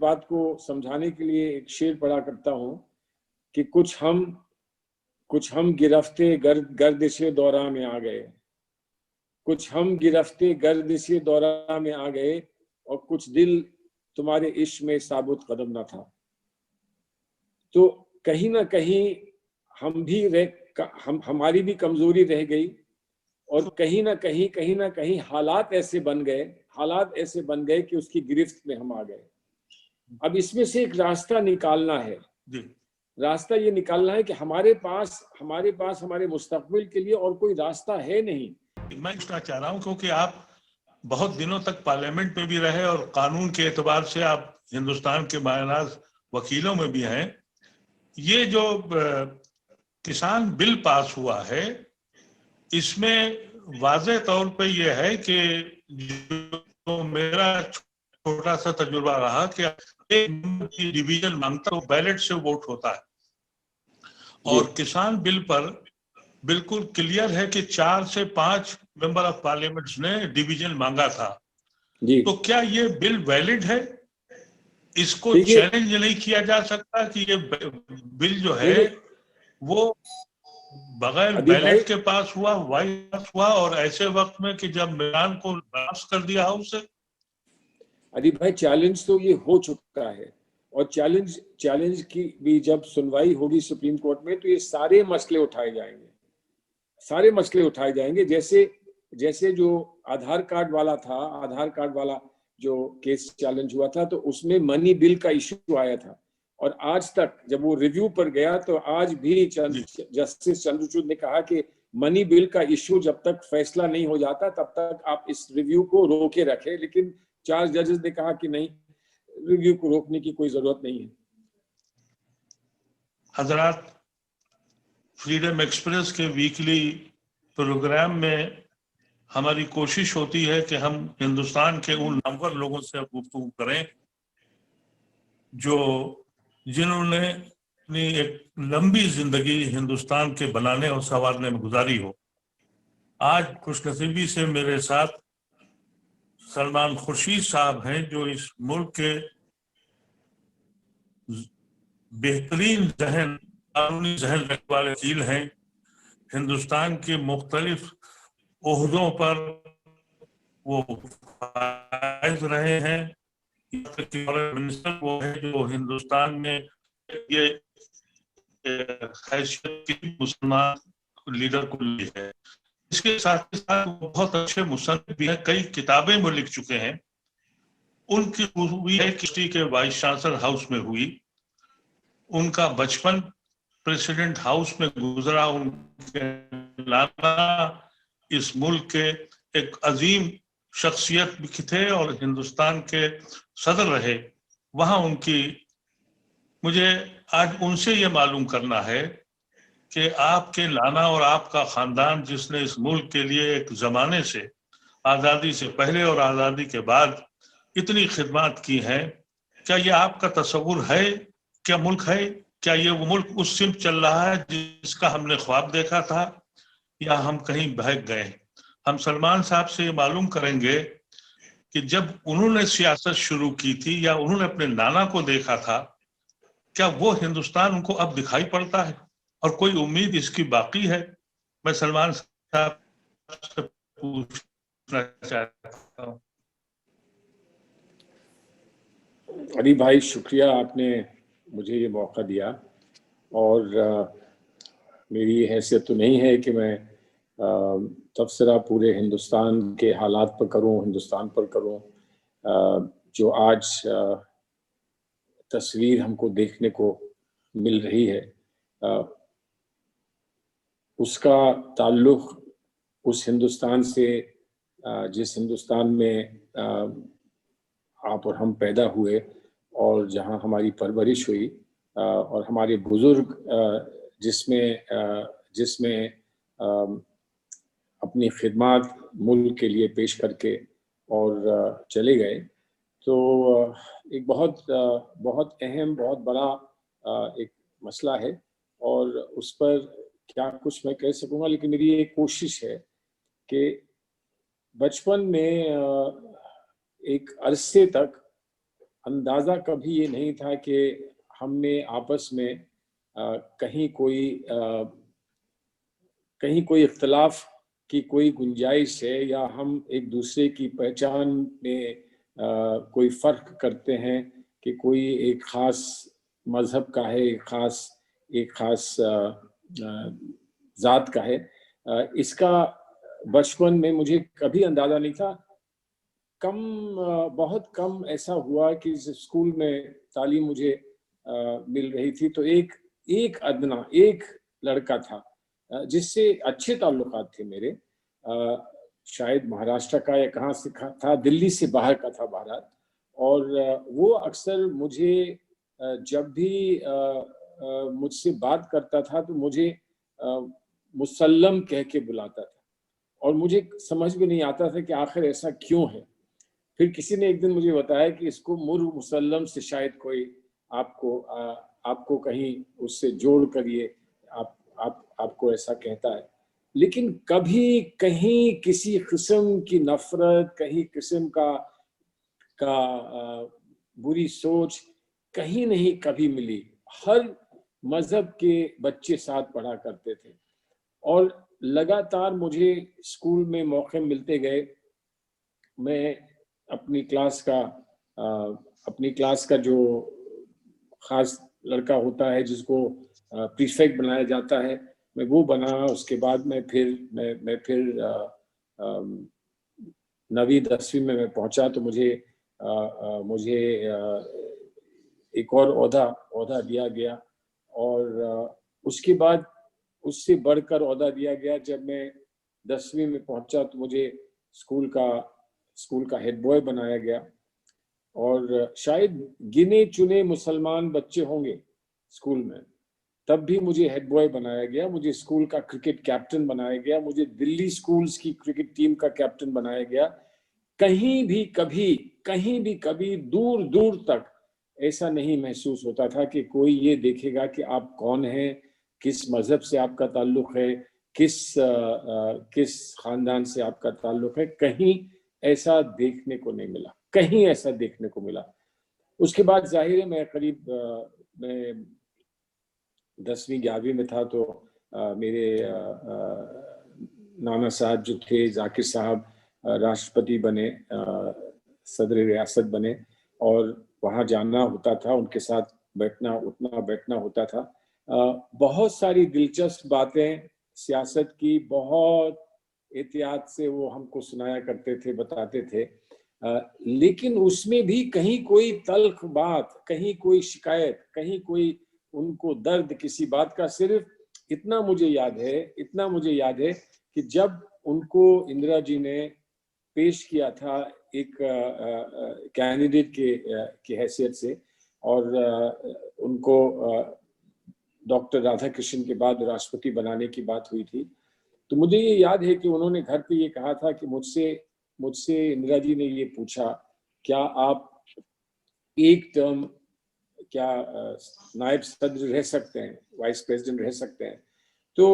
बात को समझाने के लिए एक शेर पढ़ा करता हूँ कि कुछ हम गिरफ्ते गर्दिशे दौरा में आ गए, कुछ हम गिरफ्ते गर्दिशे दौरा में आ गए, और कुछ दिल तुम्हारे इश्क में साबुत कदम न था। तो कहीं ना कहीं हमारी भी कमजोरी रह गई, और कहीं ना कहीं हालात ऐसे बन गए कि उसकी गिरफ्त में हम आ गए। अब इसमें से एक रास्ता निकालना है। रास्ता ये निकालना है कि हमारे पास हमारे मुस्तकबिल के लिए और कोई रास्ता है नहीं। मैं पूछना चाह रहा हूँ, क्योंकि आप बहुत दिनों तक पार्लियामेंट में भी रहे और कानून के एतबार से आप हिंदुस्तान के बायनाज वकीलों में भी हैं। ये जो किसान बिल पास हुआ है, इसमें वाज़ेह तौर पे ये है कि जो मेरा छोटा सा तजुर्बा रहा कि एक डिवीजन मांगता तो बैलेट से वोट होता है, और किसान बिल पर बिल्कुल क्लियर है कि 4 से 5 मेंबर ऑफ पार्लियामेंट ने डिवीजन मांगा था। तो क्या ये बिल वैलिड है? इसको चैलेंज नहीं किया जा सकता कि ये बिल जो है वो बगैर बैलेट के पास हुआ, वाइस हुआ, और ऐसे वक्त में कि जब मैदान को पास कर दिया हाउस से? अरे भाई, चैलेंज तो ये हो चुका है, और चैलेंज की भी जब सुनवाई होगी सुप्रीम कोर्ट में तो ये सारे मसले उठाए जाएंगे। जैसे जो आधार कार्ड वाला जो केस चैलेंज हुआ था, तो उसमें मनी बिल का इशू आया था, और आज तक जब वो रिव्यू पर गया तो आज भी जस्टिस चंद्रचूड़ ने कहा कि मनी बिल का इशू जब तक फैसला नहीं हो जाता तब तक आप इस रिव्यू को रोके रखें। लेकिन 4 जजेस ने कहा कि नहीं, रिव्यू को रोकने की कोई जरूरत नहीं है। हजरात, फ्रीडम एक्सप्रेस के वीकली प्रोग्राम में हमारी कोशिश होती है कि हम हिंदुस्तान के उन नामवर लोगों से गुफ्तगू करें जिन्होंने अपनी एक लंबी जिंदगी हिंदुस्तान के बनाने और संवारने में गुजारी हो। आज खुशनसीबी से मेरे साथ सलमान खुर्शीद साहब हैं, जो इस मुल्क के बेहतरीन कानूनी जहन रखने वाले वकील हैं। हिंदुस्तान के मुख्तलिफ ओहदों पर वो फाइज रहे हैं। मिनिस्टर वो है जो हिंदुस्तान में ये हैसियत की मुसलमान लीडर को ली है। इसके साथ ही साथ वो बहुत अच्छे मुसन्निफ भी हैं, कई किताबें वो लिख चुके हैं। उनकी हुई है किस्टी के वाइस चांसलर हाउस में हुई। उनका बचपन प्रेसिडेंट हाउस में गुजरा। उनके नाना इस मुल्क के एक अजीम शख्सियत भी थे और हिंदुस्तान के सदर रहे। वहां मुझे आज उनसे ये मालूम करना है कि आपके नाना और आपका खानदान, जिसने इस मुल्क के लिए एक जमाने से, आज़ादी से पहले और आज़ादी के बाद इतनी खिदमत की हैं, क्या ये आपका तस्वुर है? क्या मुल्क है? क्या ये वो मुल्क उस सिमत चल रहा है जिसका हमने ख्वाब देखा था, या हम कहीं बहक गए? हम सलमान साहब से ये मालूम करेंगे कि जब उन्होंने सियासत शुरू की थी या उन्होंने अपने नाना को देखा था, क्या वो हिंदुस्तान उनको अब दिखाई पड़ता है और कोई उम्मीद इसकी बाकी है? मैं सलमान साहब से पूछना चाहता हूँ। अली भाई, शुक्रिया, आपने मुझे ये मौका दिया। और मेरी हैसियत तो नहीं है कि मैं तबसरा पूरे हिंदुस्तान के हालात पर करूं, हिंदुस्तान पर करूं। जो आज तस्वीर हमको देखने को मिल रही है, उसका ताल्लुक उस हिंदुस्तान से जिस हिंदुस्तान में आप और हम पैदा हुए और जहां हमारी परवरिश हुई, और हमारे बुजुर्ग जिसमें अपनी खिदमत मुल्क के लिए पेश करके और चले गए। तो एक बहुत अहम, बहुत बड़ा एक मसला है, और उस पर क्या कुछ मैं कह सकूंगा, लेकिन मेरी एक कोशिश है कि बचपन में एक अरसे तक अंदाज़ा कभी ये नहीं था कि हमने आपस में कहीं कोई इख्तलाफ की कोई गुंजाइश है, या हम एक दूसरे की पहचान में कोई फ़र्क करते हैं कि कोई एक ख़ास मज़हब का है, एक ख़ास ज़ात का है। इसका बचपन में मुझे कभी अंदाज़ा नहीं था। बहुत कम ऐसा हुआ कि स्कूल में तालीम मुझे मिल रही थी तो एक लड़का था जिससे अच्छे ताल्लुकात थे मेरे। शायद महाराष्ट्र का या कहाँ से था, दिल्ली से बाहर का था बहरहाल। और वो अक्सर मुझे जब भी मुझसे बात करता था तो मुझे मुसल्लम कह के बुलाता था, और मुझे समझ में नहीं आता था कि आखिर ऐसा क्यों है। फिर किसी ने एक दिन मुझे बताया कि इसको मुर मुसल्लम से शायद कोई आपको कहीं उससे जोड़ कर ये आपको ऐसा कहता है। लेकिन कभी कहीं किसी किस्म की नफरत, कहीं किस्म का बुरी सोच कहीं नहीं कभी मिली। हर मजहब के बच्चे साथ पढ़ा करते थे, और लगातार मुझे स्कूल में मौके मिलते गए। मैं अपनी क्लास का जो खास लड़का होता है जिसको प्रीफेक्ट बनाया जाता है, मैं वो बना। उसके बाद मैं फिर 9वीं 10वीं में मैं पहुंचा तो मुझे एक और ओहदा दिया गया, और उसके बाद उससे बढ़कर ओहदा दिया गया। जब मैं 10वीं में पहुंचा तो मुझे स्कूल का हेड बॉय बनाया गया, और शायद गिने चुने मुसलमान बच्चे होंगे स्कूल में, तब भी मुझे हेड बॉय बनाया गया। मुझे स्कूल का क्रिकेट कैप्टन बनाया गया, मुझे दिल्ली स्कूल्स की क्रिकेट टीम का कैप्टन बनाया गया। कहीं भी कभी दूर दूर तक ऐसा नहीं महसूस होता था कि कोई ये देखेगा कि आप कौन हैं, किस मजहब से आपका ताल्लुक है, किस खानदान से आपका ताल्लुक है। कहीं ऐसा देखने को नहीं मिला, कहीं ऐसा देखने को मिला। उसके बाद जाहिर है मैं 10वीं 11वीं में था तो मेरे नाना साहब जो थे, जाकिर साहब, राष्ट्रपति बने, सदर रियासत बने, और वहाँ जाना होता था, उनके साथ उठना बैठना होता था। बहुत सारी दिलचस्प बातें सियासत की बहुत एहतियात से वो हमको सुनाया करते थे, बताते थे। लेकिन उसमें भी कहीं कोई तल्ख बात, कहीं कोई शिकायत, कहीं कोई उनको दर्द किसी बात का। सिर्फ इतना मुझे याद है कि जब उनको इंदिरा जी ने पेश किया था एक कैंडिडेट की हैसियत से, और उनको डॉक्टर राधाकृष्णन के बाद राष्ट्रपति बनाने की बात हुई थी, तो मुझे ये याद है कि उन्होंने घर पे ये कहा था कि मुझसे इंदिरा जी ने ये पूछा, क्या आप एक टर्म नायब सदर रह सकते हैं, वाइस प्रेसिडेंट रह सकते हैं? तो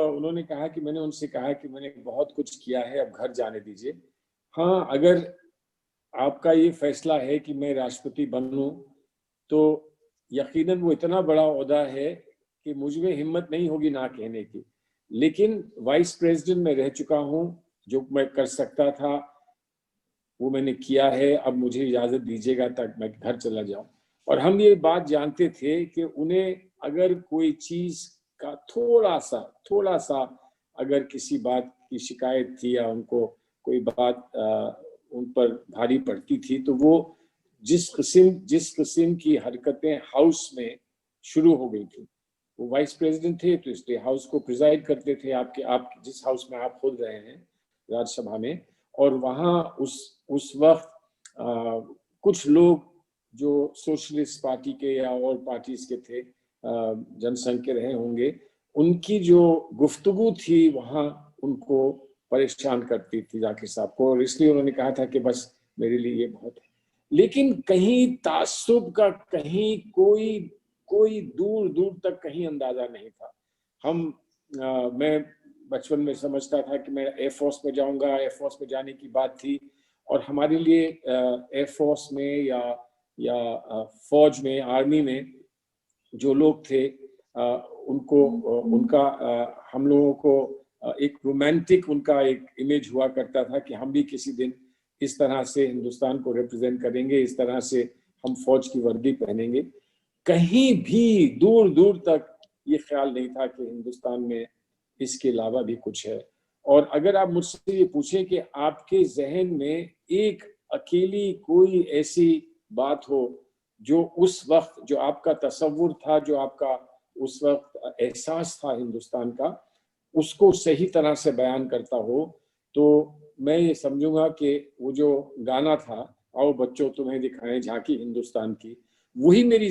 उन्होंने कहा कि मैंने उनसे कहा कि मैंने बहुत कुछ किया है, अब घर जाने दीजिए। हाँ, अगर आपका ये फैसला है कि मैं राष्ट्रपति बनूं, तो यकीनन वो इतना बड़ा ओहदा है कि मुझ में हिम्मत नहीं होगी ना कहने की। लेकिन वाइस प्रेसिडेंट मैं रह चुका हूं, जो मैं कर सकता था वो मैंने किया है, अब मुझे इजाजत दीजिएगा ताकि मैं घर चला जाऊं। और हम ये बात जानते थे कि उन्हें अगर कोई चीज का थोड़ा सा अगर किसी बात की शिकायत थी, या उनको कोई बात उन पर भारी पड़ती थी, तो वो जिस किस्म की हरकतें हाउस में शुरू हो गई थी, वो वाइस प्रेसिडेंट थे तो इसलिए हाउस को प्रिजाइड करते थे, आप जिस हाउस में आप खुद रहे हैं, राज्यसभा में। और वहाँ उस वक्त कुछ लोग जो सोशलिस्ट पार्टी के या और पार्टीज के थे, जनसंघ के रहे होंगे, उनकी जो गुफ्तगू थी वहाँ उनको परेशान करती थी जाकिर साहब को, और इसलिए उन्होंने कहा था कि बस मेरे लिए ये बहुत है। लेकिन कहीं तासुब का कहीं कोई दूर दूर तक कहीं अंदाजा नहीं था। मैं बचपन में समझता था कि मैं एयरफोर्स में जाऊंगा, एयरफोर्स में जाने की बात थी, और हमारे लिए एयरफोर्स में या या फौज में, आर्मी में जो लोग थे, उनको उनका हम लोगों को एक रोमांटिक उनका एक इमेज हुआ करता था कि हम भी किसी दिन इस तरह से हिंदुस्तान को रिप्रेजेंट करेंगे, इस तरह से हम फौज की वर्दी पहनेंगे। कहीं भी दूर दूर तक ये ख्याल नहीं था कि हिंदुस्तान में इसके अलावा भी कुछ है। और अगर आप मुझसे ये पूछें कि आपके जहन में एक अकेली कोई ऐसी बात हो जो उस वक्त, जो आपका तसव्वुर था, जो आपका उस वक्त एहसास था हिंदुस्तान का, उसको सही तरह से बयान करता हो, तो मैं ये समझूंगा कि वो जो गाना था, आओ बच्चों तुम्हें दिखाएं झांकी हिंदुस्तान की, वही मेरी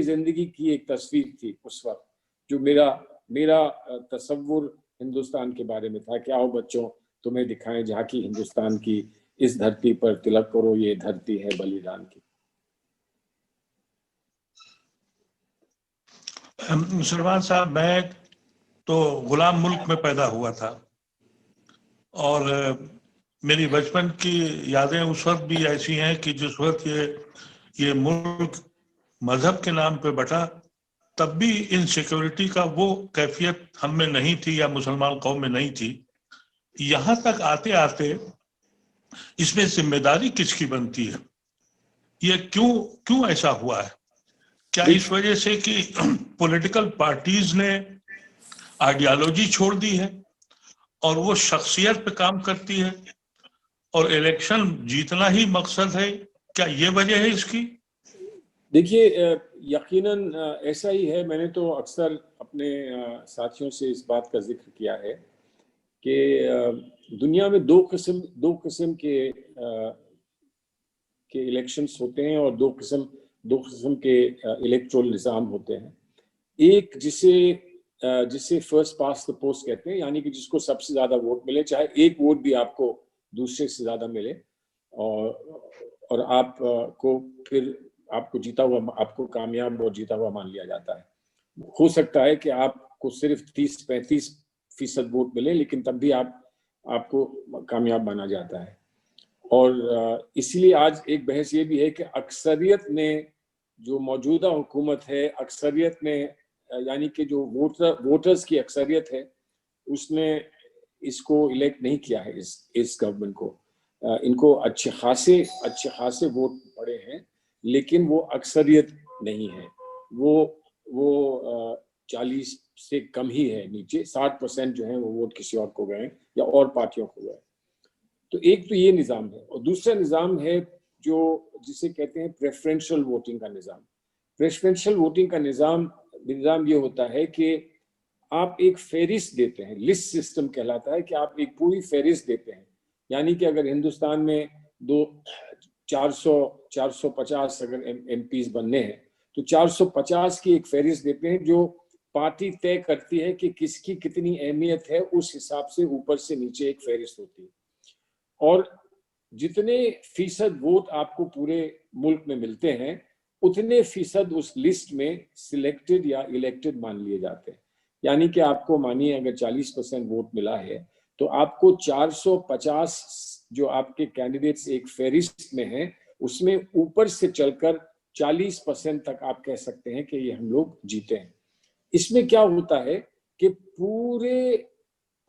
जिंदगी की एक तस्वीर थी उस वक्त, जो मेरा तसव्वुर हिंदुस्तान के बारे में था कि आओ बच्चों तुम्हें दिखाएं झांकी हिंदुस्तान की, इस धरती पर तिलक करो, ये धरती है बलिदान की। मुसलमान साहब, मैं तो गुलाम मुल्क में पैदा हुआ था और मेरी बचपन की यादें उस वक्त भी ऐसी हैं कि जिस वक्त ये मुल्क मजहब के नाम पे बटा, तब भी इनसिक्योरिटी का वो कैफियत हम में नहीं थी या मुसलमान कौम में नहीं थी। यहाँ तक आते आते इसमें जिम्मेदारी किसकी बनती है? ये क्यों ऐसा हुआ है? क्या इस वजह से कि पॉलिटिकल पार्टीज ने आइडियोलॉजी छोड़ दी है और वो शख्सियत पे काम करती है और इलेक्शन जीतना ही मकसद है? क्या ये वजह है इसकी? देखिए, यकीनन ऐसा ही है। मैंने तो अक्सर अपने साथियों से इस बात का जिक्र किया है कि दुनिया में दो किस्म के इलेक्शंस होते हैं और दो किस्म के इलेक्टोरल निज़ाम होते हैं। एक जिसे फर्स्ट पास द पोस्ट कहते हैं, यानी कि जिसको सबसे ज्यादा वोट मिले, चाहे एक वोट भी आपको दूसरे से ज्यादा मिले, और आपको फिर आपको जीता हुआ, आपको कामयाब और जीता हुआ मान लिया जाता है। हो सकता है कि आपको सिर्फ 30-35% वोट मिले, लेकिन तब भी आपको कामयाब माना जाता है। और इसीलिए आज एक बहस ये भी है कि अक्सरियत ने, जो मौजूदा हुकूमत है, अक्सरियत ने, यानी कि जो वोटर्स की अक्सरियत है, उसने इसको इलेक्ट नहीं किया है, इस गवर्नमेंट को। इनको अच्छे खासे वोट पड़े हैं, लेकिन वो अक्सरियत नहीं है। वो 40 से कम ही है, नीचे 60% जो है वो वोट किसी और को गए या और पार्टियों को गए। तो एक तो ये निज़ाम है, और दूसरा निज़ाम है जिसे कहते हैं प्रेफरेंशियल वोटिंग का निज़ाम। प्रेफरेंशियल वोटिंग का निज़ाम ये होता है कि आप एक फेरिस्त देते हैं, लिस्ट सिस्टम कहलाता है कि आप एक पूरी फेरिस्त देते हैं। यानी कि अगर हिंदुस्तान में 450 अगर एमपीज बनने हैं, तो 450 की एक फेरिस्त देते हैं, जो पार्टी तय करती है कि किसकी कितनी अहमियत है, उस हिसाब से ऊपर से नीचे एक फेरिस्त होती है। और जितने फीसद वोट आपको पूरे मुल्क में मिलते हैं, उतने फीसद उस लिस्ट में सिलेक्टेड या इलेक्टेड मान लिए जाते हैं। यानी कि आपको मानिए अगर 40% वोट मिला है, तो आपको 450 जो आपके कैंडिडेट्स एक फेरिस्ट में हैं, उसमें ऊपर से चलकर 40% तक आप कह सकते हैं कि ये हम लोग जीते हैं। इसमें क्या होता है कि पूरे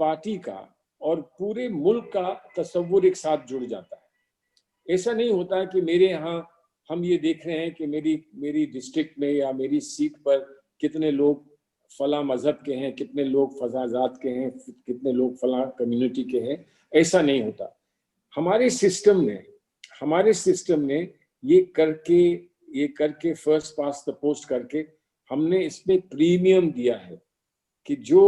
पार्टी का और पूरे मुल्क का तसव्वुर एक साथ जुड़ जाता है। ऐसा नहीं होता है कि मेरे यहाँ हम ये देख रहे हैं कि मेरी डिस्ट्रिक्ट में या मेरी सीट पर कितने लोग फला मजहब के हैं, कितने लोग फजाजात के हैं, कितने लोग फला कम्युनिटी के हैं। ऐसा नहीं होता। हमारे सिस्टम ने ये करके फर्स्ट पास द पोस्ट करके हमने इसमें प्रीमियम दिया है कि जो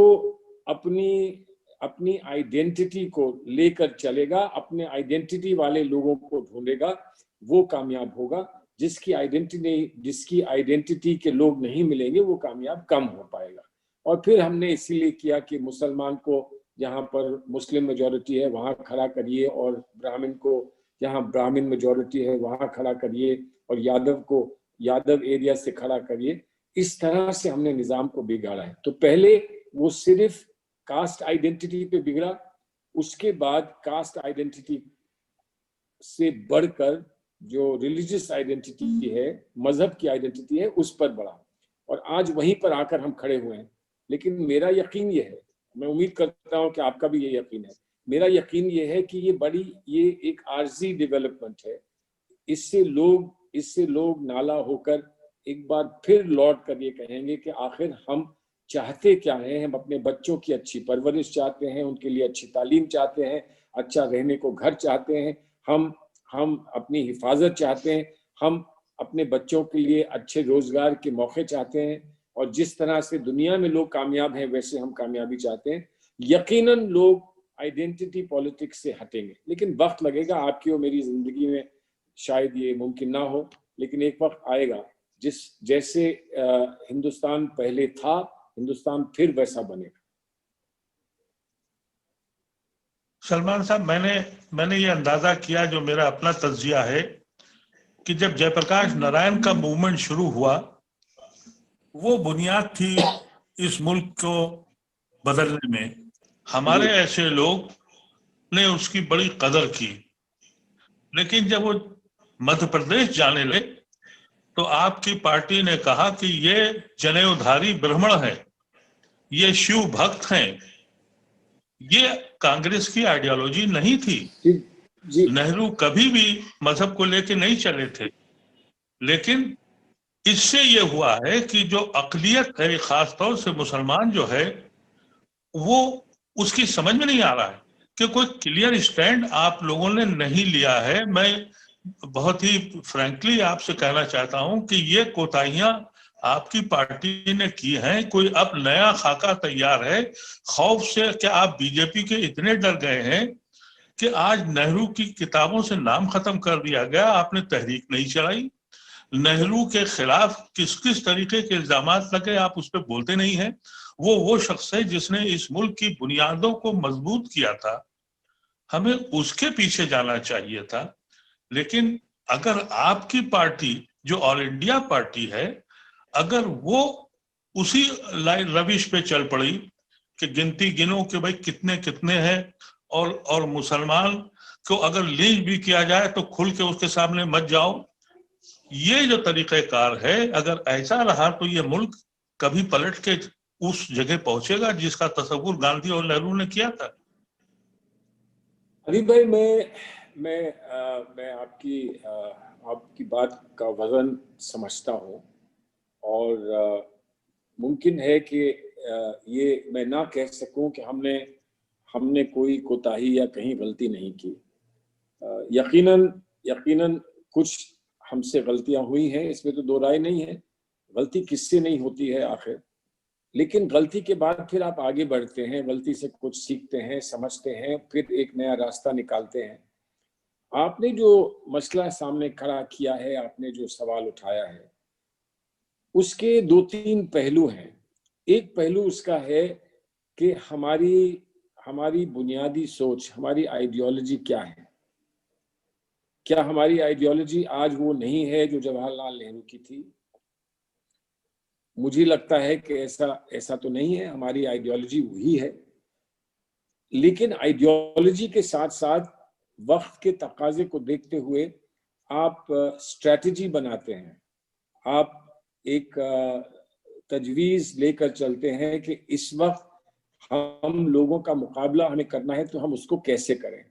अपनी आइडेंटिटी को लेकर चलेगा, अपने आइडेंटिटी वाले लोगों को ढूंढेगा, वो कामयाब होगा। जिसकी आइडेंटिटी के लोग नहीं मिलेंगे, वो कामयाब कम हो पाएगा। और फिर हमने इसीलिए किया कि मुसलमान को जहाँ पर मुस्लिम मेजॉरिटी है वहाँ खड़ा करिए, और ब्राह्मण को जहाँ ब्राह्मण मेजॉरिटी है वहाँ खड़ा करिए, और यादव को यादव एरिया से खड़ा करिए। इस तरह से हमने निज़ाम को बिगाड़ा है। तो पहले वो सिर्फ कास्ट आइडेंटिटी पे बिगड़ा, उसके बाद कास्ट आइडेंटिटी से बढ़कर जो रिलीजियस आइडेंटिटी है, मजहब की आइडेंटिटी है, उस पर बढ़ा और आज वहीं पर आकर हम खड़े हुए हैं। लेकिन मेरा यकीन ये है, मैं उम्मीद करता हूं कि आपका भी ये यकीन है, मेरा यकीन ये है कि ये एक आर्जी डेवलपमेंट है। इससे लोग नाला होकर एक बार फिर लौट कर ये कहेंगे कि आखिर हम चाहते क्या हैं। हम अपने बच्चों की अच्छी परवरिश चाहते हैं, उनके लिए अच्छी तालीम चाहते हैं, अच्छा रहने को घर चाहते हैं, हम अपनी हिफाजत चाहते हैं, हम अपने बच्चों के लिए अच्छे रोजगार के मौके चाहते हैं, और जिस तरह से दुनिया में लोग कामयाब हैं वैसे हम कामयाबी चाहते हैं। यकीनन लोग आइडेंटिटी पॉलिटिक्स से हटेंगे, लेकिन वक्त लगेगा। आपकी और मेरी जिंदगी में शायद ये मुमकिन ना हो, लेकिन एक वक्त आएगा जैसे हिंदुस्तान पहले था, हिंदुस्तान फिर वैसा बनेगा। सलमान साहब, मैंने ये अंदाजा किया, जो मेरा अपना तज्जिया है, कि जब जयप्रकाश नारायण का मूवमेंट शुरू हुआ, वो बुनियाद थी इस मुल्क को बदलने में। हमारे ऐसे लोग ने उसकी बड़ी कदर की। लेकिन जब वो मध्य प्रदेश जाने लगे तो आपकी पार्टी ने कहा कि ये जनेऊधारी ब्राह्मण है, ये शिव भक्त हैं। ये कांग्रेस की आइडियोलॉजी नहीं थी। जी। नेहरू कभी भी मजहब को लेके नहीं चले थे। लेकिन इससे ये हुआ है कि जो अकलियत है, खासतौर से मुसलमान जो है, वो उसकी समझ में नहीं आ रहा है कि कोई क्लियर स्टैंड आप लोगों ने नहीं लिया है। मैं बहुत ही फ्रैंकली आपसे कहना चाहता हूं कि ये कोताहियां आपकी पार्टी ने की हैं। कोई अब नया खाका तैयार है। खौफ से क्या आप बीजेपी के इतने डर गए हैं कि आज नेहरू की किताबों से नाम खत्म कर दिया गया, आपने तहरीक नहीं चलाई। नेहरू के खिलाफ किस किस तरीके के इल्जाम लगे, आप उस पर बोलते नहीं हैं। वो शख्स है जिसने इस मुल्क की बुनियादों को मजबूत किया था। हमें उसके पीछे जाना चाहिए था। लेकिन अगर आपकी पार्टी, जो ऑल इंडिया पार्टी है, अगर वो उसी रविश पे चल पड़ी कि गिनती गिनो कि भाई कितने कितने हैं, और मुसलमान को अगर लिंच भी किया जाए तो खुल के उसके सामने मत जाओ, ये जो तरीक़ेकार है, अगर ऐसा रहा तो ये मुल्क कभी पलट के उस जगह पहुंचेगा जिसका तस्वुर गांधी और नेहरू ने किया था। अनिल भाई, मैं आपकी बात का वजन समझता हूँ, और मुमकिन है कि ये मैं ना कह सकूं कि हमने कोई कोताही या कहीं गलती नहीं की। यकीनन कुछ हमसे गलतियां हुई हैं, इसमें तो दो राय नहीं है। गलती किससे नहीं होती है आखिर। लेकिन गलती के बाद फिर आप आगे बढ़ते हैं, गलती से कुछ सीखते हैं, समझते हैं, फिर एक नया रास्ता निकालते हैं। आपने जो मसला सामने खड़ा किया है, आपने जो सवाल उठाया है, उसके दो तीन पहलू हैं। एक पहलू उसका है कि हमारी बुनियादी सोच, हमारी आइडियोलॉजी क्या है। क्या हमारी आइडियोलॉजी आज वो नहीं है जो जवाहरलाल नेहरू की थी? मुझे लगता है कि ऐसा तो नहीं है। हमारी आइडियोलॉजी वही है, लेकिन आइडियोलॉजी के साथ साथ वक्त के तकाजे को देखते हुए आप स्ट्रेटजी बनाते हैं, आप एक तजवीज लेकर चलते हैं कि इस वक्त हम लोगों का मुकाबला हमें करना है तो हम उसको कैसे करें।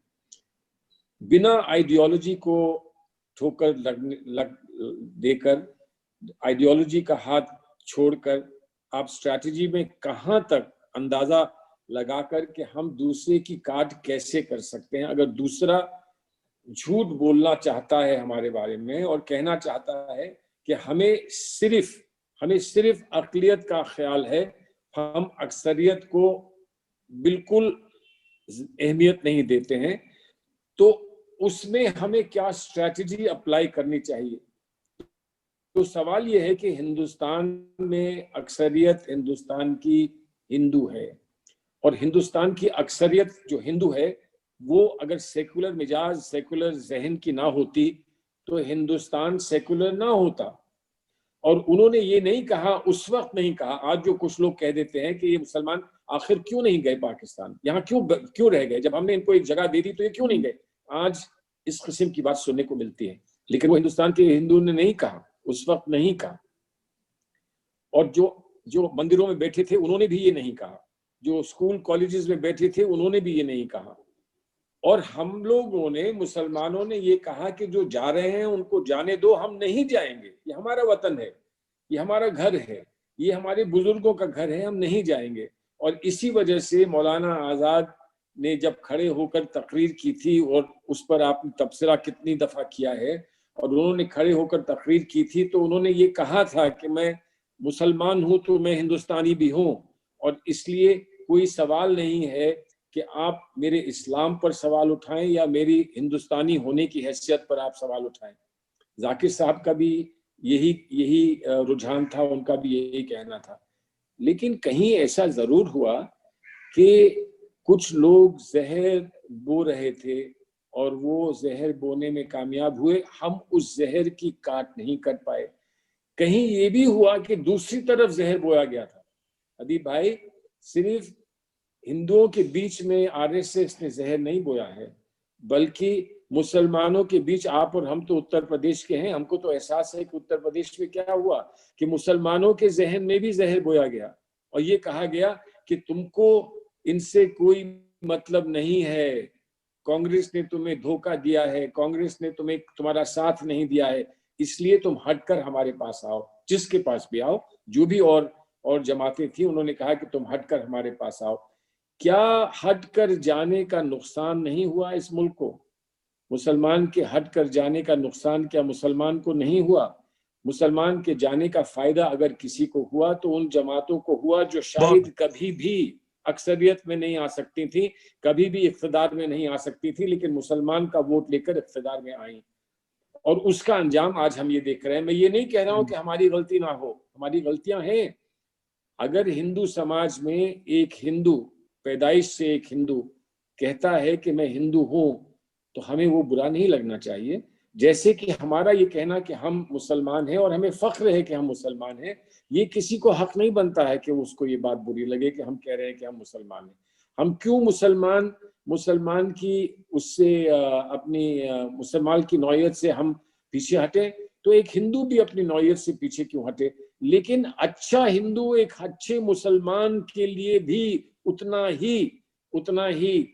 बिना आइडियोलॉजी को ठोकर देकर, आइडियोलॉजी का हाथ छोड़कर आप स्ट्रैटेजी में कहां तक अंदाजा लगाकर कि हम दूसरे की काट कैसे कर सकते हैं। अगर दूसरा झूठ बोलना चाहता है हमारे बारे में और कहना चाहता है कि हमें सिर्फ अक़लियत का ख्याल है, हम अक्सरियत को बिल्कुल अहमियत नहीं देते हैं, तो उसमें हमें क्या स्ट्रैटेजी अप्लाई करनी चाहिए। तो सवाल यह है कि हिंदुस्तान में अक्सरियत हिंदुस्तान की हिंदू है, और हिंदुस्तान की अक्सरियत जो हिंदू है, वो अगर सेकुलर मिजाज, सेकुलर जहन की ना होती तो हिंदुस्तान सेकुलर ना होता। और उन्होंने ये नहीं कहा, उस वक्त नहीं कहा। आज जो कुछ लोग कह देते हैं कि ये मुसलमान आखिर क्यों नहीं गए पाकिस्तान, यहाँ क्यों रह गए, जब हमने इनको एक जगह दे दी तो ये क्यों नहीं गए, आज इस किस्म की बात सुनने को मिलती है। लेकिन वो हिंदुस्तान के हिंदू ने नहीं कहा, उस वक्त नहीं कहा। और जो मंदिरों में बैठे थे उन्होंने भी ये नहीं कहा, जो स्कूल कॉलेजेस में बैठे थे उन्होंने भी ये नहीं कहा। और हम लोगों ने, मुसलमानों ने ये कहा कि जो जा रहे हैं उनको जाने दो, हम नहीं जाएंगे, ये हमारा वतन है, ये हमारा घर है, ये हमारे बुजुर्गों का घर है, हम नहीं जाएंगे। और इसी वजह से मौलाना आजाद ने जब खड़े होकर तकरीर की थी, और उस पर आपने तबसरा कितनी दफा किया है, और उन्होंने खड़े होकर तकरीर की थी तो उन्होंने ये कहा था कि मैं मुसलमान हूं तो मैं हिंदुस्तानी भी हूं, और इसलिए कोई सवाल नहीं है कि आप मेरे इस्लाम पर सवाल उठाएं या मेरी हिंदुस्तानी होने की हैसियत पर आप सवाल उठाएं। जाकिर साहब का भी यही रुझान था, उनका भी यही कहना था। लेकिन कहीं ऐसा जरूर हुआ कि कुछ लोग जहर बो रहे थे और वो जहर बोने में कामयाब हुए, हम उस जहर की काट नहीं कर पाए। कहीं ये भी हुआ कि दूसरी तरफ जहर बोया गया था। अभी भाई, सिर्फ हिंदुओं के बीच में आरएसएस ने जहर नहीं बोया है, बल्कि मुसलमानों के बीच, आप और हम तो उत्तर प्रदेश के हैं, हमको तो एहसास है कि उत्तर प्रदेश में क्या हुआ कि मुसलमानों के जहन में भी जहर बोया गया और ये कहा गया कि तुमको इनसे कोई मतलब नहीं है, कांग्रेस ने तुम्हें धोखा दिया है, कांग्रेस ने तुम्हें तुम्हारा साथ नहीं दिया है, इसलिए तुम हटकर हमारे पास आओ, जिसके पास भी आओ, जो भी और जमातें थी, उन्होंने कहा कि तुम हटकर हमारे पास आओ। क्या हटकर जाने का नुकसान नहीं हुआ इस मुल्क को? मुसलमान के हटकर जाने का नुकसान क्या मुसलमान को नहीं हुआ? मुसलमान के जाने का फायदा अगर किसी को हुआ तो उन जमातों को हुआ जो शायद कभी भी अक्सरियत में नहीं आ सकती थी, कभी भी इख्तिदार में नहीं आ सकती थी, लेकिन मुसलमान का वोट लेकर इख्तिदार में आई, और उसका अंजाम आज हम ये देख रहे हैं। मैं ये नहीं कह रहा हूं कि हमारी गलती ना हो, हमारी गलतियां हैं। अगर हिंदू समाज में एक हिंदू, पैदाइश से एक हिंदू कहता है कि मैं हिंदू हूं, तो हमें वो बुरा नहीं लगना चाहिए। जैसे कि हमारा ये कहना कि हम मुसलमान हैं और हमें फख्र है कि हम मुसलमान हैं, ये किसी को हक नहीं बनता है कि उसको ये बात बुरी लगे कि हम कह रहे हैं कि हम मुसलमान हैं। हम क्यों मुसलमान की उससे अपनी मुसलमान की नौयत से हम पीछे हटे? तो एक हिंदू भी अपनी नौयत से पीछे क्यों हटे? लेकिन अच्छा हिंदू एक अच्छे मुसलमान के लिए भी उतना ही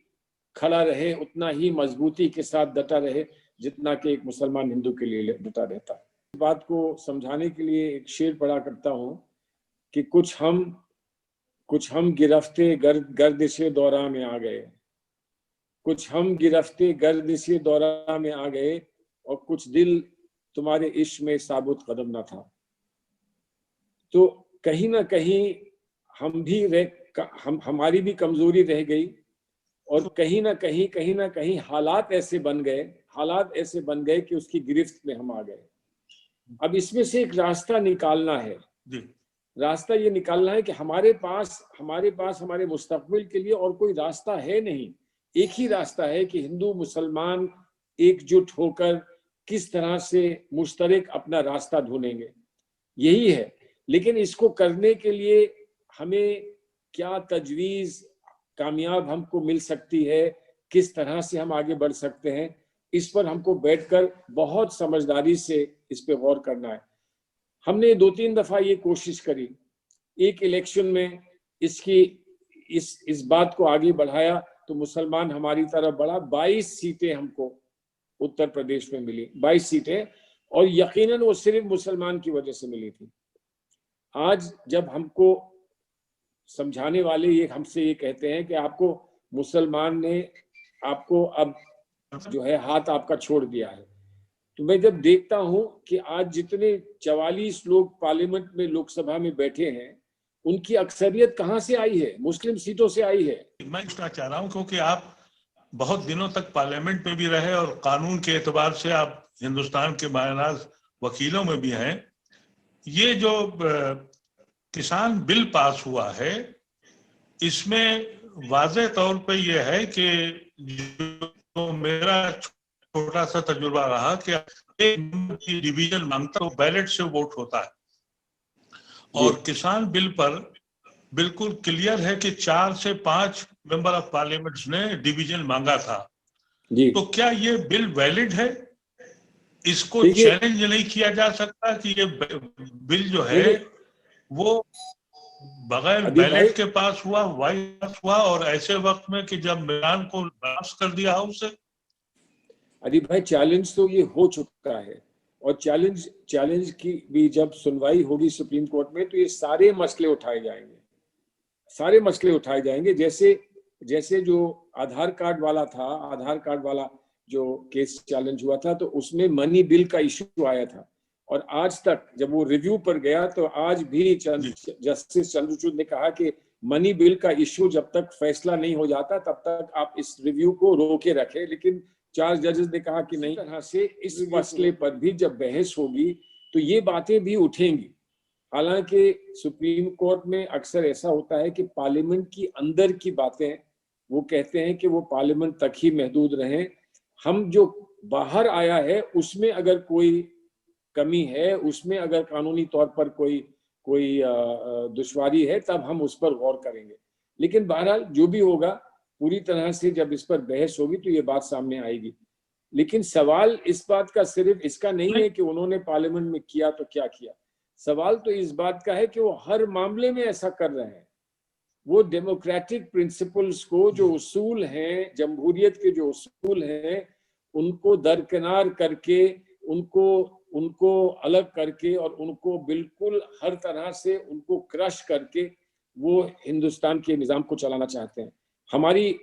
खड़ा रहे, उतना ही मजबूती के साथ डटा रहे जितना कि एक मुसलमान हिंदू के लिए डटा रहता है। इस बात को समझाने के लिए एक शेर पढ़ा करता हूं कि कुछ हम गिरफ्ते गर्दिशे दौरा में आ गए, कुछ हम गिरफ्ते गर्दिशे दौरा में आ गए, और कुछ दिल तुम्हारे इश्क में साबुत कदम ना था। तो कहीं ना कहीं हमारी भी कमजोरी रह गई, और कहीं ना कहीं हालात ऐसे बन गए कि उसकी गिरफ्त में हम आ गए। अब इसमें से एक रास्ता निकालना है। रास्ता ये निकालना है कि हमारे पास हमारे मुस्तकबिल के लिए और कोई रास्ता है नहीं। एक ही रास्ता है कि हिंदू मुसलमान एकजुट होकर किस तरह से मुश्तरक अपना रास्ता ढूंढेंगे, यही है। लेकिन इसको करने के लिए हमें क्या तजवीज कामयाब हमको मिल सकती है, किस तरह से हम आगे बढ़ सकते हैं, इस पर हमको बैठकर बहुत समझदारी से इस पे गौर करना है। हमने 2-3 दफा ये कोशिश करी, एक इलेक्शन में इस बात को आगे बढ़ाया तो मुसलमान हमारी तरफ बढ़ा। 22 सीटें हमको उत्तर प्रदेश में मिली, 22 सीटें, और यकीनन वो सिर्फ मुसलमान की वजह से मिली थी। आज जब हमको समझाने वाले ये हमसे ये कहते हैं कि आपको मुसलमान ने आपको अब जो है हाथ आपका छोड़ दिया है, तो मैं जब देखता हूं कि आज जितने 44 लोग पार्लियामेंट में, लोकसभा में बैठे हैं, उनकी अक्सरियत कहां से आई है? मुस्लिम सीटों से आई है। मैं पूछना चाह रहा हूं क्योंकि आप बहुत दिनों तक पार्लियामेंट में भी रहे और कानून के एतबार से आप हिंदुस्तान के बायनाज वकीलों में भी हैं। ये जो किसान बिल पास हुआ है, इसमें वाज़े तौर पे ये है कि जो मेरा छोटा सा तजुर्बा रहा कि एक डिवीजन मांगता तो बैलेट से वोट होता है, और किसान बिल पर बिल्कुल क्लियर है कि 4 से 5 मेंबर ऑफ पार्लियामेंट ने डिवीजन मांगा था। जी। तो क्या ये बिल वैलिड है? इसको देखिए, चैलेंज नहीं किया जा सकता कि ये बिल जो है वो बगैर अदीब भाई, बैलेट के पास हुआ, वाइस पास हुआ, और ऐसे वक्त में कि जब मिलान को पास कर दिया हाउस से। अदीब भाई, चैलेंज तो ये हो चुका है, और चैलेंज की भी जब सुनवाई होगी सुप्रीम कोर्ट में तो ये सारे मसले उठाए जाएंगे, सारे मसले उठाए जाएंगे। जैसे जैसे जो आधार कार्ड वाला था, आधार कार्ड वाला जो केस चैलेंज हुआ था, तो उसमें मनी बिल का इशू आया था, और आज तक जब वो रिव्यू पर गया तो आज भी जस्टिस चंद्रचूड़ ने कहा कि मनी बिल का इशू जब तक फैसला नहीं हो जाता तब तक आप इस रिव्यू को रोके रखें। लेकिन 4 जजेस ने कहा कि नहीं, तरह से इस मसले पर भी जब बहस होगी तो ये बातें भी उठेंगी। हालांकि सुप्रीम कोर्ट में अक्सर ऐसा होता है कि पार्लियामेंट की अंदर की बातें वो कहते हैं कि वो पार्लियामेंट तक ही महदूद रहें। हम जो बाहर आया है उसमें अगर कोई कमी है, उसमें अगर कानूनी तौर पर कोई कोई दुश्वारी है, तब हम उस पर गौर करेंगे। लेकिन बहरहाल जो भी होगा, पूरी तरह से जब इस पर बहस होगी तो ये बात सामने आएगी। लेकिन सवाल इस बात का सिर्फ इसका नहीं है कि उन्होंने पार्लियामेंट में किया तो क्या किया, सवाल तो इस बात का है कि वो हर मामले में ऐसा कर रहे हैं। वो डेमोक्रेटिक प्रिंसिपल्स को, जो उसूल हैं, जमहूरियत के जो उसूल हैं, उनको दरकिनार करके, उनको उनको अलग करके और उनको बिल्कुल हर तरह से उनको क्रश करके वो हिंदुस्तान के निजाम को चलाना चाहते हैं। हमारी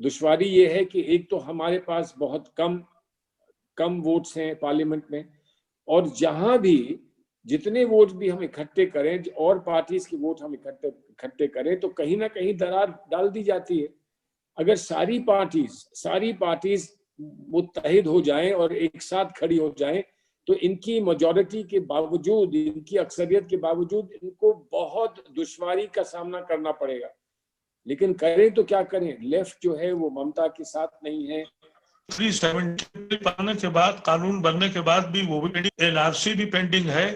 दुश्वारी ये है कि एक तो हमारे पास बहुत कम वोट्स हैं पार्लियामेंट में, और जहां भी जितने वोट भी हम इकट्ठे करें और पार्टीज की वोट हम इकट्ठे करें तो कहीं ना कहीं दरार डाल दी जाती है। अगर सारी पार्टीज मुत्तहिद हो जाएं और एक साथ खड़ी हो जाएं तो इनकी मेजॉरिटी के बावजूद, इनकी अक्सरियत के बावजूद इनको बहुत दुश्वारी का सामना करना पड़ेगा। लेकिन करें तो क्या करें, लेफ्ट जो है वो ममता के साथ नहीं है। 370 पाने के बाद, कानून बनने के बाद भी वो भी पेंडिंग, एनआरसी भी पेंडिंग है,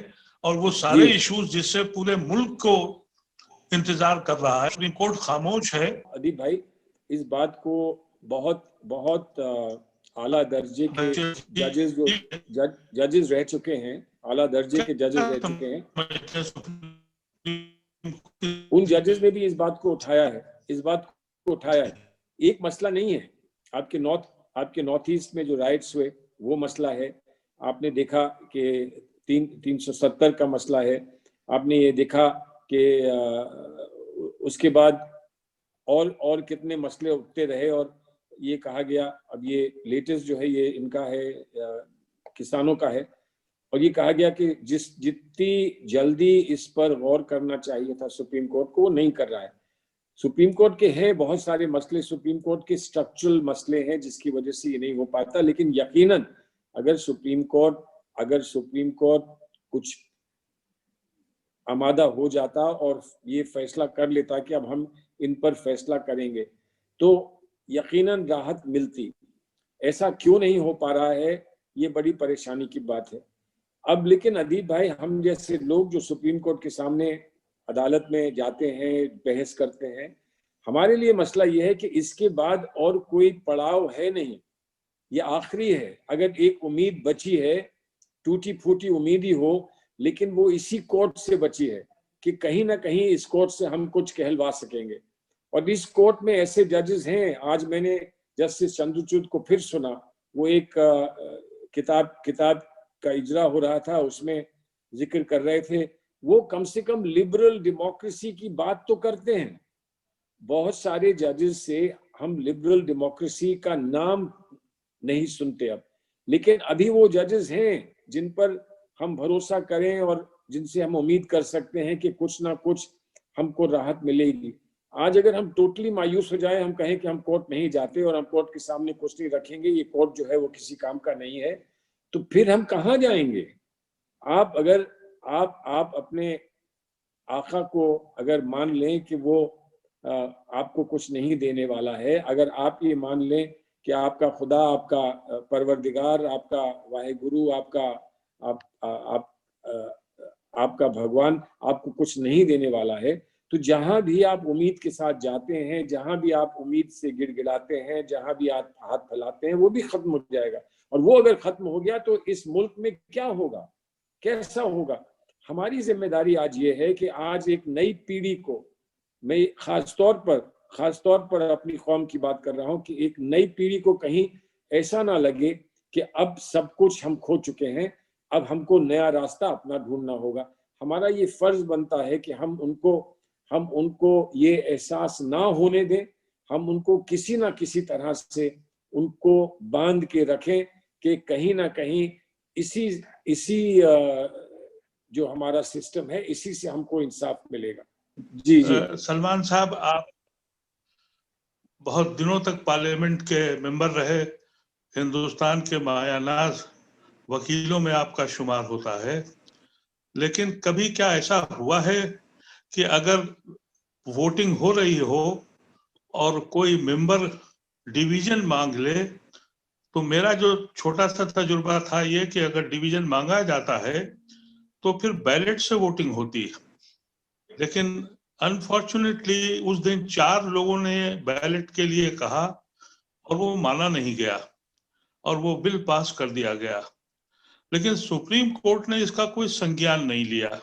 और वो सारे इश्यूज जिससे पूरे मुल्क को इंतजार कर रहा है, सुप्रीम कोर्ट खामोश है। अदीब भाई, इस बात को बहुत बहुत आला दर्जे के जजेस जो जजेस रह चुके हैं, आला दर्जे के जजेस रह चुके हैं, उन जजेस ने भी इस बात को उठाया है। एक मसला नहीं है, आपके नॉर्थ ईस्ट में जो राइट्स हुए वो मसला है। आपने देखा कि 370 का मसला है। आपने ये देखा कि उसके बाद और कितने मसले उठते रहे, और ये कहा गया, अब ये लेटेस्ट जो है ये इनका है, किसानों का है, और ये कहा गया कि जितनी जल्दी इस पर गौर करना चाहिए था सुप्रीम कोर्ट को, वो नहीं कर रहा है। सुप्रीम कोर्ट के हैं बहुत सारे मसले, सुप्रीम कोर्ट के स्ट्रक्चरल मसले हैं जिसकी वजह से ये नहीं हो पाता। लेकिन यकीनन अगर सुप्रीम कोर्ट कुछ आमादा हो जाता और ये फैसला कर लेता कि अब हम इन पर फैसला करेंगे, तो यकीनन राहत मिलती। ऐसा क्यों नहीं हो पा रहा है, ये बड़ी परेशानी की बात है। अब लेकिन अदीब भाई, हम जैसे लोग जो सुप्रीम कोर्ट के सामने अदालत में जाते हैं, बहस करते हैं, हमारे लिए मसला ये है कि इसके बाद और कोई पड़ाव है नहीं, ये आखिरी है। अगर एक उम्मीद बची है, टूटी फूटी उम्मीद ही हो, लेकिन वो इसी कोर्ट से बची है कि कहीं ना कहीं इस कोर्ट से हम कुछ कहलवा सकेंगे। और इस कोर्ट में ऐसे जजेस हैं, आज मैंने जस्टिस चंद्रचूड़ को फिर सुना, वो एक किताब का इजरा हो रहा था, उसमें जिक्र कर रहे थे, वो कम से कम लिबरल डेमोक्रेसी की बात तो करते हैं। बहुत सारे जजेस से हम लिबरल डेमोक्रेसी का नाम नहीं सुनते अब, लेकिन अभी वो जजेस हैं जिन पर हम भरोसा करें और जिनसे हम उम्मीद कर सकते हैं कि कुछ ना कुछ हमको राहत मिलेगी। आज अगर हम टोटली मायूस हो जाए, हम कहें कि हम कोर्ट नहीं जाते और हम कोर्ट के सामने कुछ नहीं रखेंगे, ये कोर्ट जो है वो किसी काम का नहीं है, तो फिर हम कहाँ जाएंगे? आप अपने आका को अगर मान लें कि वो आपको कुछ नहीं देने वाला है, अगर आप ये मान लें कि आपका खुदा, आपका परवरदिगार, आपका वाहिगुरु, आपका भगवान आपको कुछ नहीं देने वाला है, तो जहां भी आप उम्मीद के साथ जाते हैं, जहां भी आप उम्मीद से गिड़गिड़ाते हैं, जहां भी आप हाथ फैलाते हैं, वो भी खत्म हो जाएगा। और वो अगर खत्म हो गया तो इस मुल्क में क्या होगा, कैसा होगा? हमारी जिम्मेदारी आज ये है कि आज एक नई पीढ़ी को, मैं खास तौर पर अपनी कौम की बात कर रहा हूं, कि एक नई पीढ़ी को कहीं ऐसा ना लगे कि अब सब कुछ हम खो चुके हैं, अब हमको नया रास्ता अपना ढूंढना होगा। हमारा ये फर्ज बनता है कि हम उनको ये एहसास ना होने दें, हम उनको किसी ना किसी तरह से उनको बांध के रखें कि कहीं ना कहीं इसी जो हमारा सिस्टम है, इसी से हमको इंसाफ मिलेगा। जी जी। सलमान साहब, आप बहुत दिनों तक पार्लियामेंट के मेंबर रहे, हिंदुस्तान के मायानाज वकीलों में आपका शुमार होता है, लेकिन कभी क्या ऐसा हुआ है कि अगर वोटिंग हो रही हो और कोई मेंबर डिवीजन मांग ले, तो मेरा जो छोटा सा तजुर्बा था ये कि अगर डिवीजन मांगा जाता है तो फिर बैलेट से वोटिंग होती है, लेकिन अनफॉर्चुनेटली उस दिन 4 लोगों ने बैलेट के लिए कहा और वो माना नहीं गया और वो बिल पास कर दिया गया। लेकिन सुप्रीम कोर्ट ने इसका कोई संज्ञान नहीं लिया।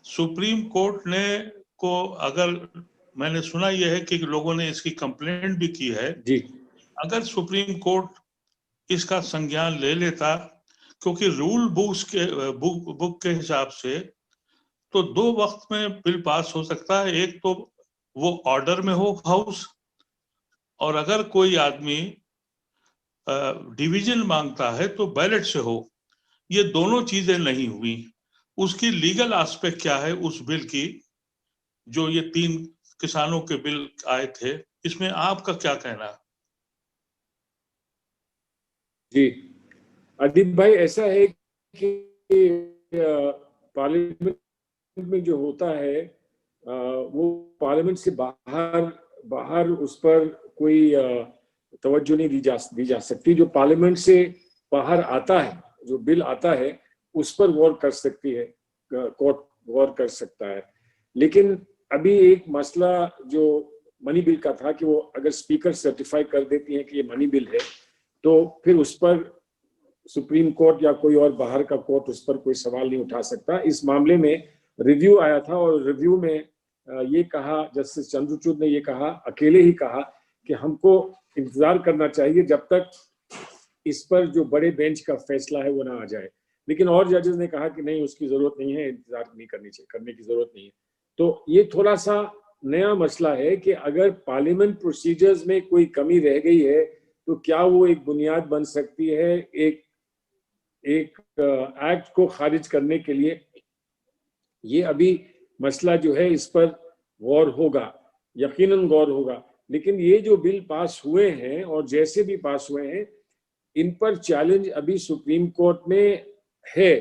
सुप्रीम कोर्ट ने को अगर मैंने सुना यह है कि लोगों ने इसकी कंप्लेंट भी की है जी। अगर सुप्रीम कोर्ट इसका संज्ञान ले लेता, क्योंकि रूल बुक के हिसाब से तो 2 वक्त में बिल पास हो सकता है, एक तो वो ऑर्डर में हो हाउस, और अगर कोई आदमी डिवीजन मांगता है तो बैलेट से हो। ये दोनों चीजें नहीं हुई। उसकी लीगल एस्पेक्ट क्या है उस बिल की, जो ये 3 किसानों के बिल आए थे, इसमें आपका क्या कहना है? जी अदीप भाई, ऐसा है कि पार्लियामेंट में जो होता है वो पार्लियामेंट से बाहर उस पर कोई तवज्जो नहीं दी जा सकती। जो पार्लियामेंट से बाहर आता है, जो बिल आता है, उस पर गौर कर सकती है, कोर्ट गौर कर सकता है। लेकिन अभी एक मसला जो मनी बिल का था कि वो अगर स्पीकर सर्टिफाई कर देती है कि ये मनी बिल है, तो फिर उस पर सुप्रीम कोर्ट या कोई और बाहर का कोर्ट उस पर कोई सवाल नहीं उठा सकता। इस मामले में रिव्यू आया था और रिव्यू में ये कहा, जस्टिस चंद्रचूड़ ने ये कहा, अकेले ही कहा, कि हमको इंतजार करना चाहिए जब तक इस पर जो बड़े बेंच का फैसला है वो ना आ जाए। लेकिन और जजेस ने कहा कि नहीं, उसकी जरूरत नहीं है, इंतजार नहीं करने की जरूरत नहीं है। तो ये थोड़ा सा नया मसला है कि अगर पार्लियामेंट प्रोसीजर्स में कोई कमी रह गई है तो क्या वो एक बुनियाद बन सकती है एक एक्ट को खारिज करने के लिए। ये अभी मसला जो है, इस पर गौर होगा, यकीनन गौर होगा। लेकिन ये जो बिल पास हुए हैं और जैसे भी पास हुए हैं, इन पर चैलेंज अभी सुप्रीम कोर्ट में है।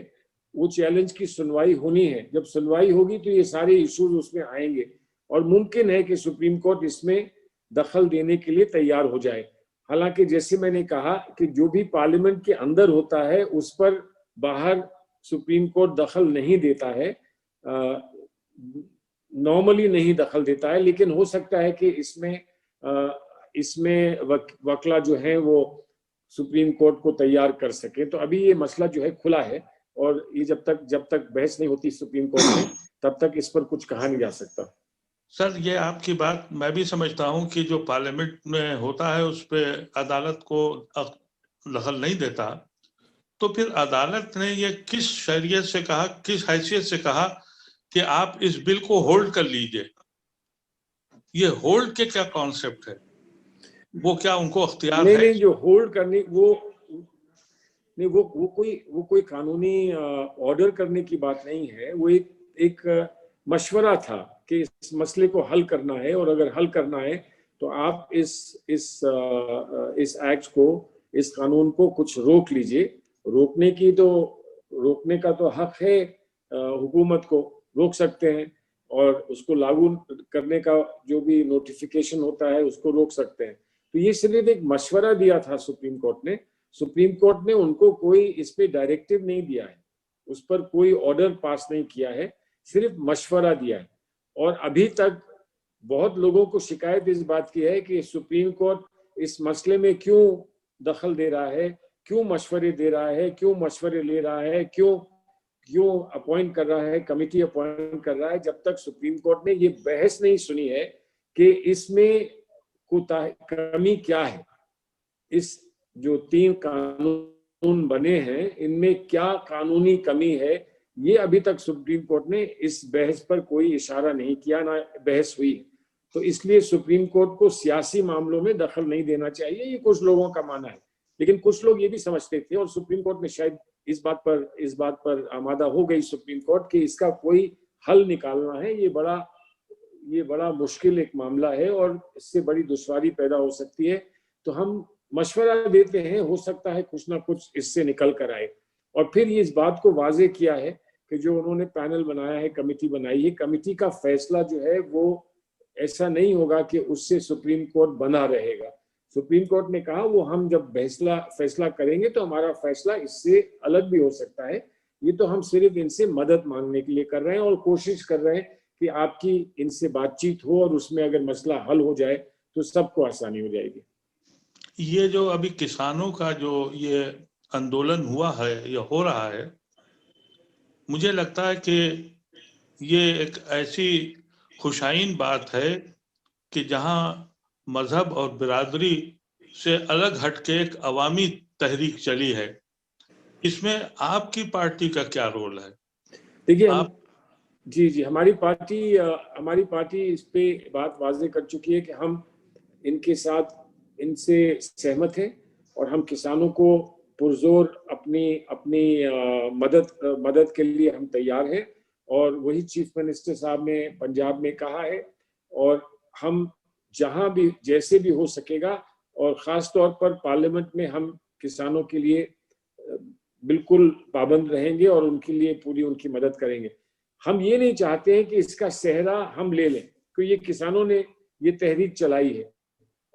वो चैलेंज की सुनवाई होनी है। जब सुनवाई होगी तो ये सारे इश्यूज उसमें आएंगे और मुमकिन है कि सुप्रीम कोर्ट इसमें दखल देने के लिए तैयार हो जाए। हालांकि जैसे मैंने कहा कि जो भी पार्लियामेंट के अंदर होता है उस पर बाहर सुप्रीम कोर्ट दखल नहीं देता है, नॉर्मली नहीं दखल देता है। लेकिन हो सकता है कि इसमें वकला जो है वो सुप्रीम कोर्ट को तैयार कर सके। तो अभी ये मसला जो है खुला है और ये जब तक बहस नहीं होती सुप्रीम कोर्ट में, तब तक इस पर कुछ कहा नहीं जा सकता। सर, ये आपकी बात मैं भी समझता हूं कि जो पार्लियामेंट में होता है उस पर अदालत को दखल नहीं देता। तो फिर अदालत ने ये किस शरीयत से कहा, किस हैसियत से कहा कि आप इस बिल को होल्ड कर लीजिए? ये होल्ड के क्या कॉन्सेप्ट है? वो क्या उनको अख्तियार है? नहीं, जो होल्ड करने वो कोई कानूनी ऑर्डर करने की बात नहीं है। वो एक मशवरा था कि इस मसले को हल करना है और अगर हल करना है तो आप इस एक्ट को, इस कानून को कुछ रोक लीजिए। रोकने का तो हक है, हुकूमत को रोक सकते हैं और उसको लागू करने का जो भी नोटिफिकेशन होता है उसको रोक सकते हैं। तो ये सिर्फ एक मशवरा दिया था सुप्रीम कोर्ट ने। सुप्रीम कोर्ट ने उनको कोई इस पे डायरेक्टिव नहीं दिया है, उस पर कोई ऑर्डर पास नहीं किया है, सिर्फ मशवरा दिया है। और अभी तक बहुत लोगों को शिकायत इस बात की है कि सुप्रीम कोर्ट इस मसले में क्यों दखल दे रहा है, क्यों मशवरे दे रहा है, क्यों मशवरे ले रहा है, क्यों अपॉइंट कर रहा है, कमिटी अपॉइंट कर रहा है, जब तक सुप्रीम कोर्ट ने ये बहस नहीं सुनी है कि इसमें कमी क्या है। इस जो 3 कानून बने हैं इनमें क्या कानूनी कमी है, ये अभी तक सुप्रीम कोर्ट ने इस बहस पर कोई इशारा नहीं किया, ना बहस हुई। तो इसलिए सुप्रीम कोर्ट को सियासी मामलों में दखल नहीं देना चाहिए, ये कुछ लोगों का मानना है। लेकिन कुछ लोग ये भी समझते थे, और सुप्रीम कोर्ट ने शायद इस बात पर आमादा हो गई सुप्रीम कोर्ट कि इसका कोई हल निकालना है। ये बड़ा मुश्किल एक मामला है और इससे बड़ी दुश्वारी पैदा हो सकती है। तो हम मशवरा देते हैं, हो सकता है कुछ ना कुछ इससे निकल कर आए। और फिर ये इस बात को वाजे किया है कि जो उन्होंने पैनल बनाया है, कमेटी बनाई है, कमेटी का फैसला जो है वो ऐसा नहीं होगा कि उससे सुप्रीम कोर्ट बना रहेगा। सुप्रीम कोर्ट ने कहा वो हम जब फैसला करेंगे तो हमारा फैसला इससे अलग भी हो सकता है। ये तो हम सिर्फ इनसे मदद मांगने के लिए कर रहे हैं और कोशिश कर रहे हैं कि आपकी इनसे बातचीत हो और उसमें अगर मसला हल हो जाए तो सबको आसानी हो जाएगी। ये जो अभी किसानों का जो ये आंदोलन हुआ है या हो रहा है, मुझे लगता है कि ये एक ऐसी खुशाइन बात है कि जहां मजहब और बिरादरी से अलग हटके एक अवामी तहरीक चली है। इसमें आपकी पार्टी का क्या रोल है? देखिए, जी हमारी पार्टी इस पे बात वाज़ेह कर चुकी है कि हम इनसे सहमत हैं और हम किसानों को पुरजोर अपनी मदद के लिए हम तैयार हैं। और वही चीफ मिनिस्टर साहब ने पंजाब में कहा है, और हम जहां भी जैसे भी हो सकेगा, और ख़ास तौर पर पार्लियामेंट में हम किसानों के लिए बिल्कुल पाबंद रहेंगे और उनके लिए पूरी उनकी मदद करेंगे। हम ये नहीं चाहते हैं कि इसका सेहरा हम ले लें, क्योंकि ये किसानों ने ये तहरीक चलाई है,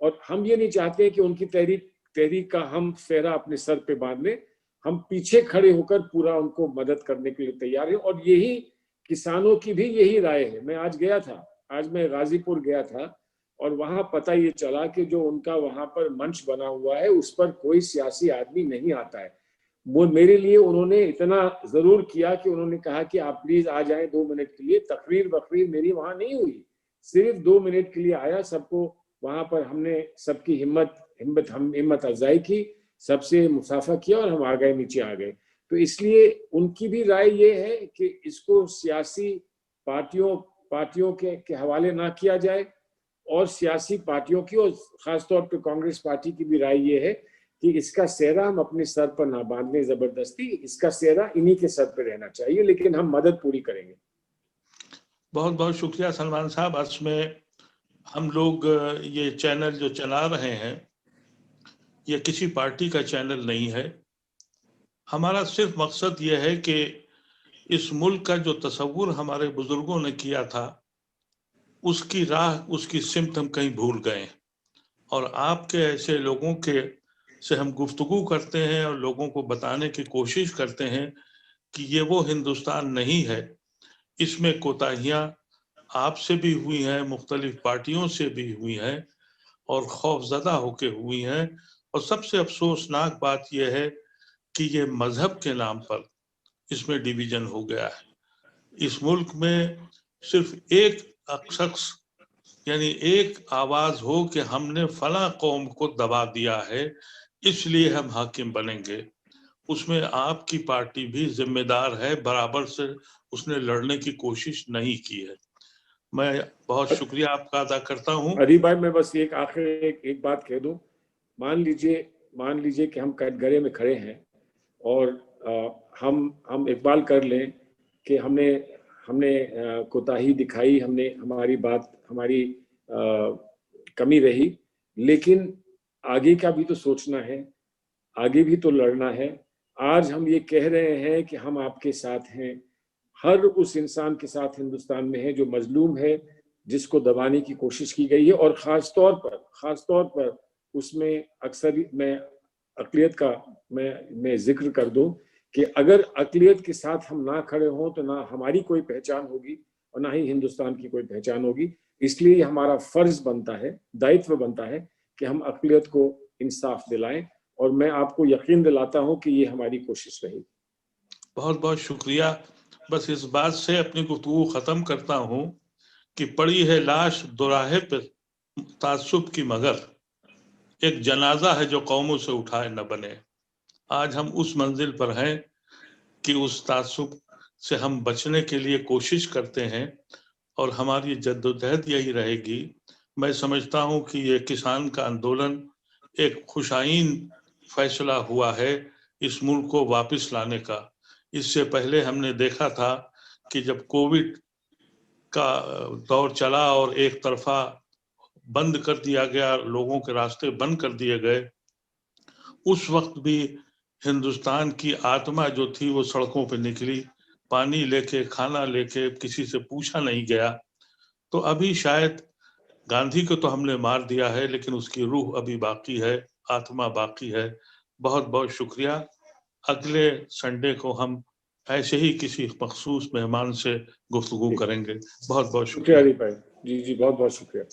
और हम ये नहीं चाहते हैं कि उनकी तहरीक का हम सेहरा अपने सर पे बांध लें। हम पीछे खड़े होकर पूरा उनको मदद करने के लिए तैयार हैं, और यही किसानों की भी यही राय है। आज मैं गाजीपुर गया था और वहां पता ये चला कि जो उनका वहां पर मंच बना हुआ है उस पर कोई सियासी आदमी नहीं आता है। वो मेरे लिए उन्होंने इतना जरूर किया कि उन्होंने कहा कि आप प्लीज आ जाएं 2 मिनट के लिए। तकरीर बकरीर मेरी वहां नहीं हुई, सिर्फ 2 मिनट के लिए आया। सबको वहां पर हमने सबकी हिम्मत अफजाई की, सबसे मुसाफा किया और हम आ गए, नीचे आ गए। तो इसलिए उनकी भी राय ये है कि इसको सियासी पार्टियों के हवाले ना किया जाए, और सियासी पार्टियों की और खासतौर पर कांग्रेस पार्टी की भी राय ये है कि इसका सेहरा हम अपने सर पर ना बांध लें जबरदस्ती। इसका सेहरा इन्हीं के सर पर रहना चाहिए, लेकिन हम मदद पूरी करेंगे। बहुत बहुत शुक्रिया सलमान साहब। असमें हम लोग ये चैनल जो चला रहे हैं ये किसी पार्टी का चैनल नहीं है। हमारा सिर्फ मकसद ये है कि इस मुल्क का जो तस्वुर हमारे बुजुर्गों ने किया था उसकी राह, उसकी सिमत हम कहीं भूल गए, और आपके ऐसे लोगों के से हम गुफ्तगू करते हैं और लोगों को बताने की कोशिश करते हैं कि ये वो हिंदुस्तान नहीं है। इसमें कोताहियां आपसे भी हुई हैं, मुख्तलिफ पार्टियों से भी हुई हैं और खौफजदा होके हुई हैं। और सबसे अफसोसनाक बात यह है कि ये मजहब के नाम पर इसमें डिवीजन हो गया है। इस मुल्क में सिर्फ एक शख्स यानी एक आवाज हो कि हमने फला कौम को दबा दिया है इसलिए हम हाकिम बनेंगे, उसमें आपकी पार्टी भी जिम्मेदार है, बराबर से उसने लड़ने की कोशिश नहीं की है। मैं बहुत शुक्रिया आपका अदा करता हूं। अली भाई, मैं बस एक आखिर एक बात कह दूं। मान लीजिए कि हम कटघरे में खड़े हैं और हम इकबाल कर लें कि हमने कोताही दिखाई, हमारी कमी रही, लेकिन आगे का भी तो सोचना है, आगे भी तो लड़ना है। आज हम ये कह रहे हैं कि हम आपके साथ हैं, हर उस इंसान के साथ हिंदुस्तान में है जो मजलूम है, जिसको दबाने की कोशिश की गई है। और खास तौर पर उसमें अक्सर मैं अक़लियत का मैं जिक्र कर दूं कि अगर अक़लियत के साथ हम ना खड़े हों तो ना हमारी कोई पहचान होगी और ना ही हिंदुस्तान की कोई पहचान होगी। इसलिए हमारा फर्ज बनता है, दायित्व बनता है कि हम अक़लियत को इंसाफ दिलाएं, और मैं आपको यकीन दिलाता हूं कि ये हमारी कोशिश रहेगी। बहुत बहुत शुक्रिया। बस इस बात से अपनी गुफ्तगू खत्म करता हूं कि पड़ी है लाश दोराहे पे तासुब की, मगर एक जनाजा है जो कौमों से उठाए न बने। आज हम उस मंजिल पर हैं कि उस तासुब से हम बचने के लिए कोशिश करते हैं, और हमारी जद्दोजहद यही रहेगी। मैं समझता हूं कि ये किसान का आंदोलन एक खुशाइन फैसला हुआ है इस मुल्क को वापस लाने का। इससे पहले हमने देखा था कि जब कोविड का दौर चला और एक तरफा बंद कर दिया गया, लोगों के रास्ते बंद कर दिए गए, उस वक्त भी हिंदुस्तान की आत्मा जो थी वो सड़कों पे निकली, पानी लेके, खाना लेके, किसी से पूछा नहीं गया। तो अभी शायद गांधी को तो हमने मार दिया है, लेकिन उसकी रूह अभी बाकी है, आत्मा बाकी है। बहुत बहुत शुक्रिया। अगले संडे को हम ऐसे ही किसी मखसूस मेहमान से गुफ्तगू करेंगे। बहुत बहुत शुक्रिया। हरीफ भाई, जी जी, बहुत बहुत शुक्रिया।